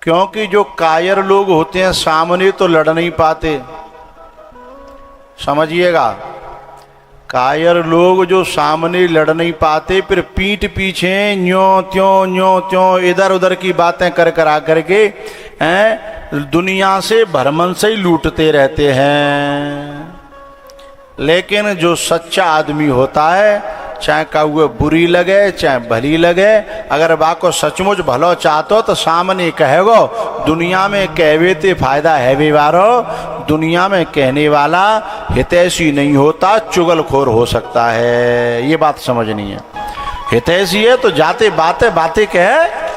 क्योंकि जो कायर लोग होते हैं सामने तो लड़ नहीं पाते, समझिएगा। कायर लोग जो सामने लड़ नहीं पाते, फिर पीठ पीछे न्यो त्यों इधर उधर की बातें कर कर आकर के दुनिया से भरमन से ही लूटते रहते हैं। लेकिन जो सच्चा आदमी होता है, चाहे कौए बुरी लगे चाहे भली लगे, अगर बा को सचमुच भलो चाहतो तो सामने कहेगो। दुनिया में कहवे ते फायदा है व्यवहारो, दुनिया में कहने वाला हितैषी नहीं होता, चुगलखोर हो सकता है। ये बात समझनी है। हितैषी है तो जाते बातें कहे।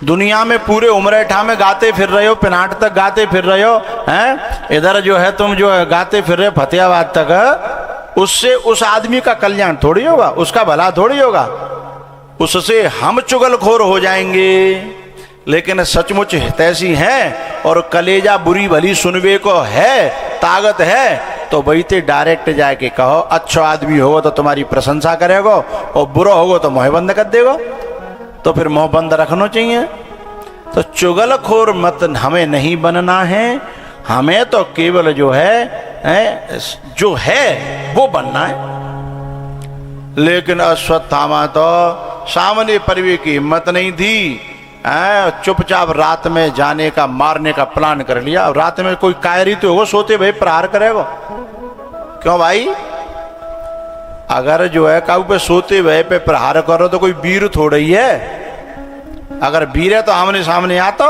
दुनिया में पूरे उमरेठा में गाते फिर रहे हो, पिनाट तक गाते फिर रहे हो, हैं? इधर जो है तुम जो है गाते फिर रहे हो फतेहाबाद तक, उससे उस आदमी का कल्याण थोड़ी होगा, उसका भला थोड़ी होगा। उससे हम चुगलखोर हो जाएंगे। लेकिन सचमुच हितैषी हैं और कलेजा बुरी भली सुनवे को है, ताकत है, तो बैठे डायरेक्ट जाके कहो। अच्छा आदमी होगा तो तुम्हारी प्रशंसा करेगो और बुरा होगा तो मुँह बंद कर देगो। तो फिर मुँह बंद रखना चाहिए। तो चुगलखोर मत हमें नहीं बनना है, हमें तो केवल जो है वो बनना है। लेकिन अश्वत्थामा तो सामने परिवे की हिम्मत नहीं थी, चुपचाप रात में जाने का, मारने का प्लान कर लिया। रात में कोई कायरी तो होगा, सोते भाई प्रहार करेगा। क्यों भाई? अगर जो है काऊ पे सोते हुए पे प्रहार करो तो कोई वीर थोड़ा ही है। अगर वीर है तो आमने सामने आता।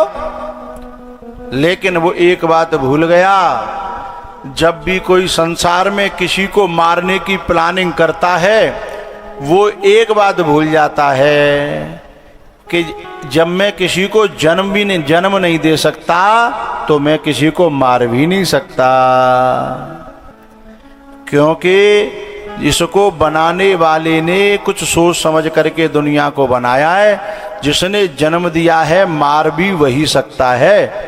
लेकिन वो एक बात भूल गया, जब भी कोई संसार में किसी को मारने की प्लानिंग करता है, वो एक बात भूल जाता है कि जब मैं किसी को जन्म नहीं दे सकता तो मैं किसी को मार भी नहीं सकता। क्योंकि इसको बनाने वाले ने कुछ सोच समझ करके दुनिया को बनाया है। जिसने जन्म दिया है मार भी वही सकता है।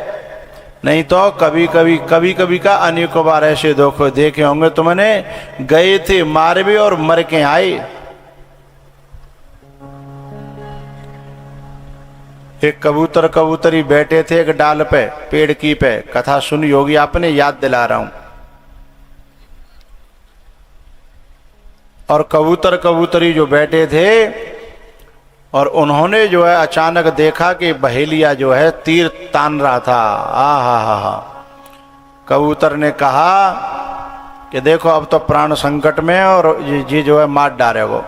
नहीं तो कभी कभी का अनेकों बार ऐसे धोखे देखे होंगे तुमने, गए थे मार भी और मर के आए। एक कबूतर कबूतरी बैठे थे एक डाल पे, पेड़ की पे। कथा सुनी होगी आपने, याद दिला रहा हूं। और कबूतर कबूतरी जो बैठे थे और उन्होंने जो है अचानक देखा कि बहेलिया जो है तीर तान रहा था। हा। कबूतर ने कहा कि देखो अब तो प्राण संकट में और ये जो है मार डालेगो।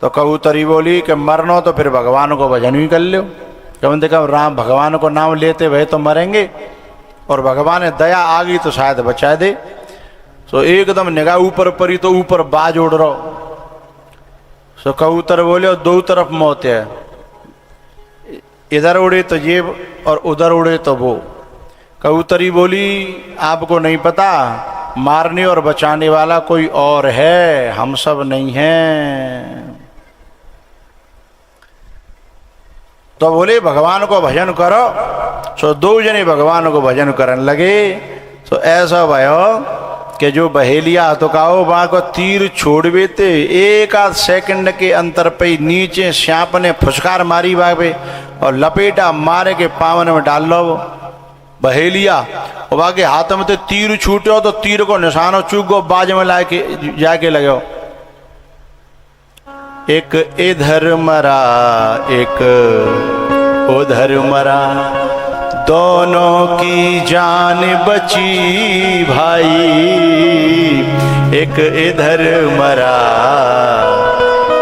तो कबूतरी बोली कि मरनो तो फिर भगवान को भजन ही कर लो। जब देखा राम भगवान को नाम लेते भय तो मरेंगे, और भगवान ने दया आ गई तो शायद बचा दे। तो एकदम निगाह ऊपर पड़ी तो ऊपर बाज उड़ रहा। तो कबूतर बोले दो तरफ मौत है, इधर उड़े तो ये और उधर उड़े तो वो। कबूतरी बोली आपको नहीं पता, मारने और बचाने वाला कोई और है, हम सब नहीं हैं। तो बोले भगवान को भजन करो। सो दो जने भगवान को भजन करने लगे। तो ऐसा भयो कि जो बहेलिया तो कहो वहां को तीर छोड़वे थे, एक आध सेकंड के अंतर पे नीचे श्याप ने फुसकार मारी बाबे और लपेटा मारे के पावन में डाल लो बहेलिया। और बाकी हाथ में तो तीर छूटे तो तीर को निशानो चूक गो, बाज में लाके जाके लगे। एक इधर मरा एक उधर मरा, दोनों की जान बची भाई। एक इधर मरा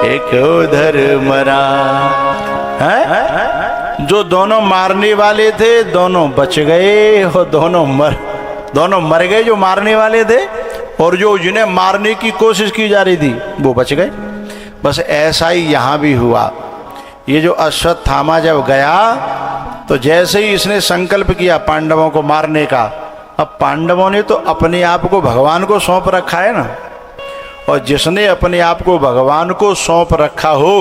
एक उधर मरा। हैं? जो दोनों मारने वाले थे दोनों बच गए, और दोनों मर गए जो मारने वाले थे, और जो जिन्हें मारने की कोशिश की जा रही थी वो बच गए। बस ऐसा ही यहाँ भी हुआ। ये जो अश्वत्थामा जब गया तो जैसे ही इसने संकल्प किया पांडवों को मारने का, अब पांडवों ने तो अपने आप को भगवान को सौंप रखा है ना। और जिसने अपने आप को भगवान को सौंप रखा हो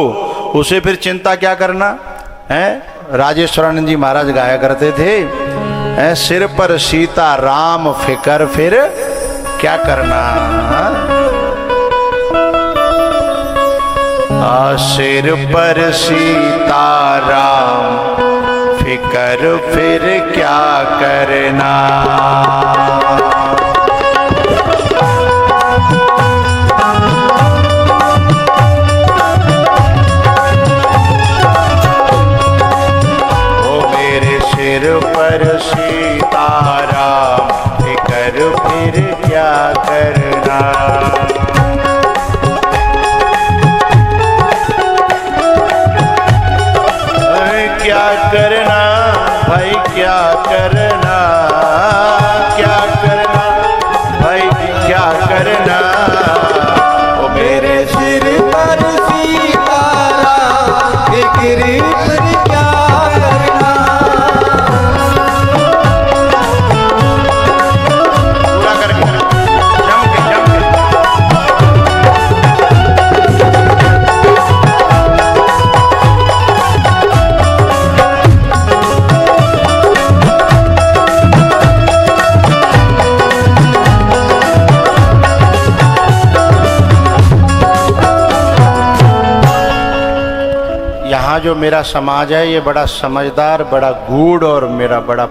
उसे फिर चिंता क्या करना है। राजेश्वरानंद जी महाराज गाया करते थे, सिर पर सीता राम फिकर फिर क्या करना। सिर पर सीता राम फिकर फिर क्या करना। ओ मेरे सिर पर सीताराम, फिकर फिर क्या करना। क्या करना भाई, क्या करना, क्या करना भाई, क्या करना। ओ मेरे सिर पर सीताराम, फिक्र फिर क्या करना। पूरा करके जम के जम के। यहाँ जो मेरा समाज है ये बड़ा समझदार, बड़ा गूढ़ और मेरा बड़ा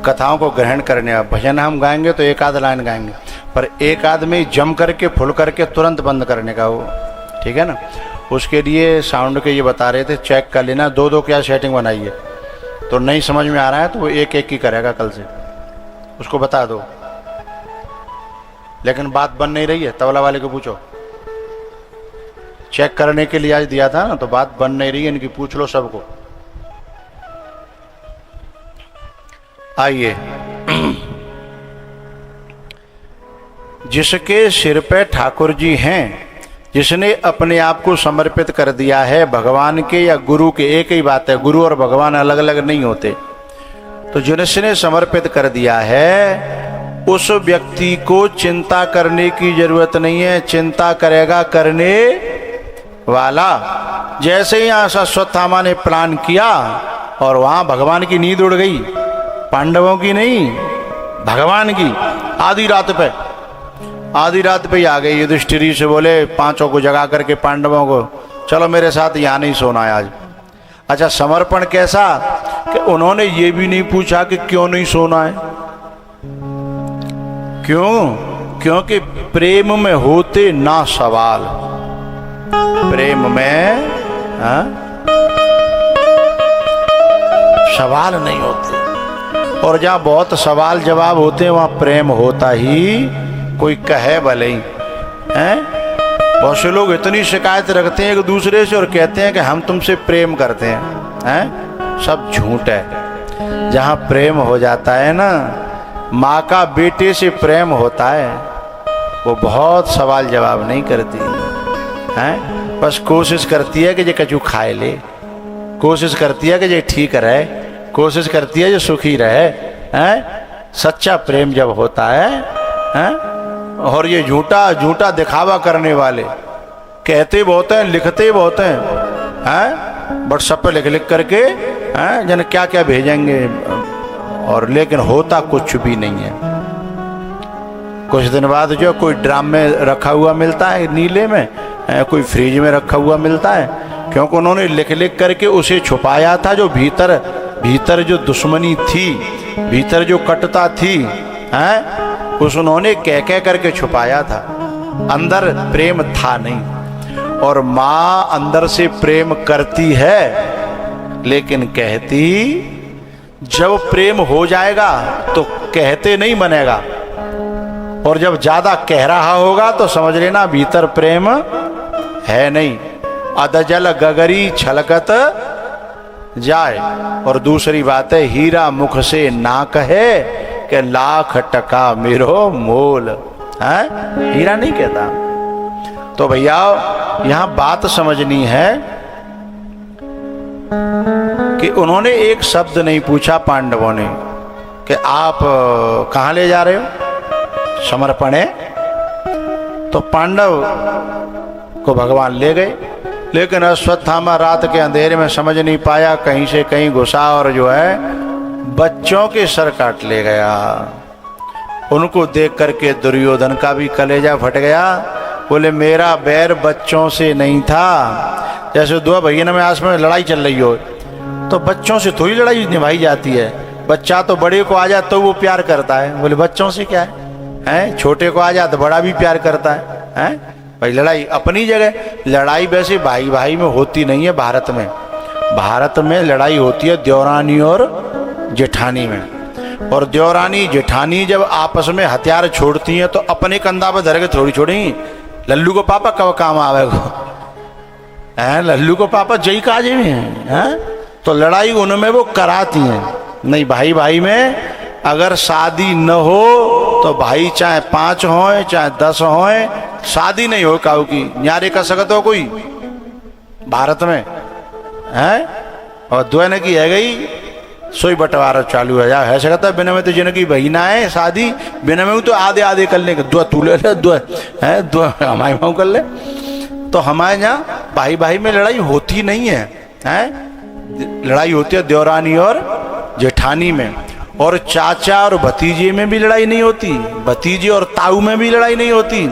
कथाओं को ग्रहण करने वाला। भजन हम गाएंगे तो एक आध लाइन गाएंगे, पर एक आदमी जम करके फुल करके तुरंत बंद करने का वो, ठीक है ना। उसके लिए साउंड के ये बता रहे थे, चेक कर लेना दो दो क्या सेटिंग बनाई है, तो नहीं समझ में आ रहा है तो वो एक एक ही करेगा कल से, उसको बता दो। लेकिन बात बन नहीं रही है, तबला वाले को पूछो, चेक करने के लिए आज दिया था ना, तो बात बन नहीं रही है इनकी, पूछ लो सबको। आइए, जिसके सिर पे ठाकुर जी हैं, जिसने अपने आप को समर्पित कर दिया है भगवान के या गुरु के, एक ही बात है, गुरु और भगवान अलग अलग नहीं होते। तो जिसने समर्पित कर दिया है उस व्यक्ति को चिंता करने की जरूरत नहीं है, चिंता करेगा करने वाला। जैसे ही यहाँ अश्वत्थामा ने प्लान किया और वहां भगवान की नींद उड़ गई, पांडवों की नहीं भगवान की। आधी रात पे ही आ गई। युधिष्ठिर से बोले पांचों को जगा करके पांडवों को, चलो मेरे साथ यहाँ नहीं सोना है आज। अच्छा, समर्पण कैसा कि उन्होंने ये भी नहीं पूछा कि क्यों नहीं सोना है। क्यों? क्योंकि प्रेम में होते ना सवाल, प्रेम में सवाल नहीं होते, और जहाँ बहुत सवाल जवाब होते हैं वहाँ प्रेम होता ही, कोई कहे भले ही हैं। बहुत से लोग इतनी शिकायत रखते हैं एक दूसरे से और कहते हैं कि हम तुमसे प्रेम करते हैं, सब झूठ है। जहाँ प्रेम हो जाता है ना, माँ का बेटे से प्रेम होता है, वो बहुत सवाल जवाब नहीं करती हैं, बस कोशिश करती है कि ये कचू खाए ले, कोशिश करती है कि ये ठीक रहे, कोशिश करती है जो सुखी रहे हैं। सच्चा प्रेम जब होता है। और ये झूठा दिखावा करने वाले कहते बहुत हैं, लिखते बहुत हैं, व्हाट्सएप पे लिख करके जन क्या क्या भेजेंगे, और लेकिन होता कुछ भी नहीं है। कुछ दिन बाद जो कोई ड्राम में रखा हुआ मिलता है नीले में, कोई फ्रिज में रखा हुआ मिलता है, क्योंकि उन्होंने लिख करके उसे छुपाया था। जो भीतर जो दुश्मनी थी, भीतर जो कटता थी, उस उन्होंने कह करके छुपाया था, अंदर प्रेम था नहीं। और माँ अंदर से प्रेम करती है, लेकिन कहती जब प्रेम हो जाएगा तो कहते नहीं बनेगा, और जब ज्यादा कह रहा होगा तो समझ लेना भीतर प्रेम है नहीं। अधजल गगरी छलकत जाए। और दूसरी बात है, हीरा मुख से ना कहे कि लाख टका मेरो मोल, है हीरा नहीं कहता। तो भैया यहां बात समझनी है कि उन्होंने एक शब्द नहीं पूछा पांडवों ने कि आप कहां ले जा रहे हो, समर्पण है। तो पांडव को भगवान ले गए, लेकिन अश्वत्थामा रात के अंधेरे में समझ नहीं पाया, कहीं से कहीं घुसा और जो है बच्चों के सर काट ले गया। उनको देख करके दुर्योधन का भी कलेजा फट गया। बोले मेरा बैर बच्चों से नहीं था। जैसे दो भैया में आस में लड़ाई चल रही हो, तो तो बच्चों से थोड़ी लड़ाई निभाई जाती है। बच्चा तो बड़े को आ जाए तो वो प्यार करता है, बोले बच्चों से क्या है? छोटे को आ जाए तो बड़ा भी प्यार करता है? भाई लड़ाई अपनी जगह, लड़ाई वैसे भाई भाई में होती नहीं है। भारत में लड़ाई होती है देवरानी और जेठानी में। और देवरानी जेठानी जब आपस में हथियार छोड़ती हैं तो अपने कंधा पर धर के थोड़ी छोड़ी, लल्लू को पापा कब काम आवेगा? लल्लू को पापा जई काजे में हैं? तो लड़ाई उनमें वो कराती हैं। नहीं, भाई भाई में अगर शादी न हो तो भाई चाहे 5 होए चाहे 10 होए, शादी नहीं हो काऊ की न्यारे कर सकते हो कोई भारत में है। और द्वैन की है गई सोई बंटवारा चालू है, है सकता है बिना में तो जिनकी बहिना है शादी, बिना में तो आधे आधे कर लेंगे, दो तू ले ले, दो हमारे माऊ कर ले। तो हमारे यहाँ भाई भाई में लड़ाई होती नहीं है, लड़ाई होती है देवरानी और जेठानी में। और चाचा और भतीजे में भी लड़ाई नहीं होती, भतीजे और ताऊ में भी लड़ाई नहीं होती,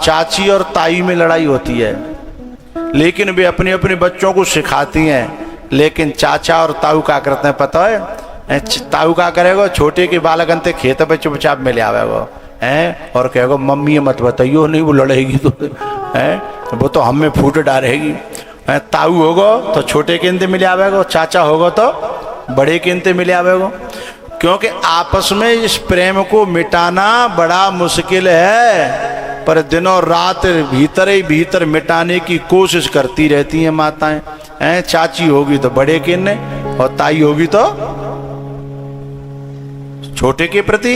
चाची और ताई में लड़ाई होती है। लेकिन वे अपने अपने बच्चों को सिखाती हैं। लेकिन चाचा और ताऊ क्या करते हैं पता है? ताऊ क्या करेगा, छोटे के बालक अंते खेत पे चुपचाप में ले आवेगा और कहेगा मम्मी मत बताइयो, नहीं वो लड़ेगी तो वो तो हम में फूट डालेगी। ताऊ होगा तो छोटे के अंते मिले आवेगा, चाचा होगा तो बड़े के अंते मिले आवेगा। क्योंकि आपस में इस प्रेम को मिटाना बड़ा मुश्किल है, पर दिनों रात भीतर ही भीतर मिटाने की कोशिश करती रहती हैं माताएं। चाची होगी तो बड़े के ने और ताई होगी तो छोटे के प्रति।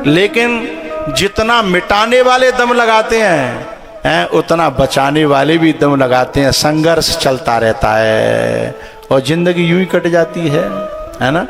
लेकिन जितना मिटाने वाले दम लगाते हैं उतना बचाने वाले भी दम लगाते हैं। संघर्ष चलता रहता है और जिंदगी यूं ही कट जाती है ना।